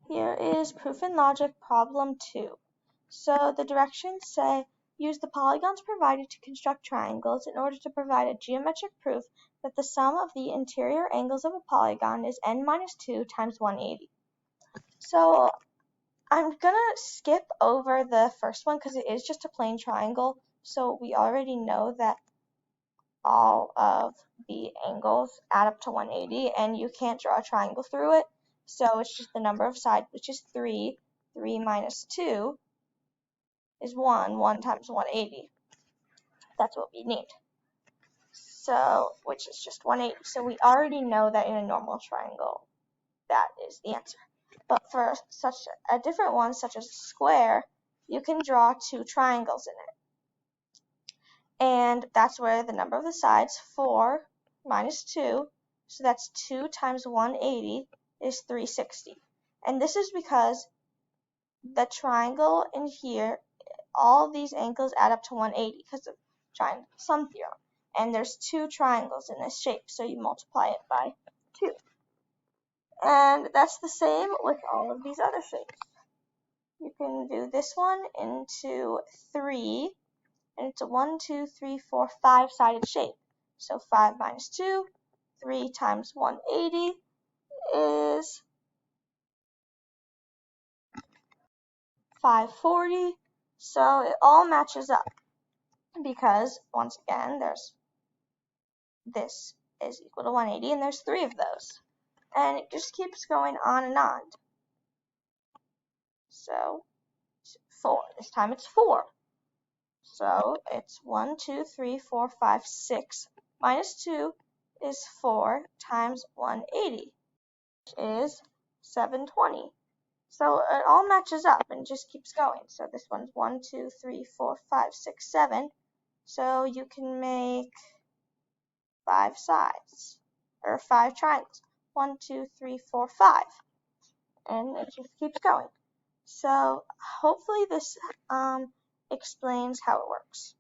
Here is proof in logic problem 2. So the directions say, use the polygons provided to construct triangles in order to provide a geometric proof that the sum of the interior angles of a polygon is n minus 2 times 180. So I'm going to skip over the first one because it is just a plain triangle. So we already know that all of the angles add up to 180 and you can't draw a triangle through it. So it's just the number of sides, which is 3. 3 minus 2 is 1. 1 times 180. That's what we need. So, which is just 180. So we already know that in a normal triangle, that is the answer. But for such a different one, such as a square, you can draw two triangles in it. And that's where the number of the sides, 4 minus 2, so that's 2 times 180 is 360. And this is because the triangle in here, all of these angles add up to 180 because of triangle sum theorem. And there's two triangles in this shape, so you multiply it by 2. And that's the same with all of these other shapes. You can do this one into 3, and it's a 1, 2, 3, 4, 5-sided shape. So 5 minus 2, 3 times 180 is 540. So it all matches up because, once again, there's this is equal to 180, and there's 3 of those. And it just keeps going on and on. So 4. This time it's 4. So it's 1, 2, 3, 4, 5, 6 minus 2 is 4 times 180, which is 720. So it all matches up and just keeps going. So this one's 1, 2, 3, 4, 5, 6, 7. So you can make 5 sides, or 5 triangles. 1, 2, 3, 4, 5. And it just keeps going. So hopefully this explains how it works.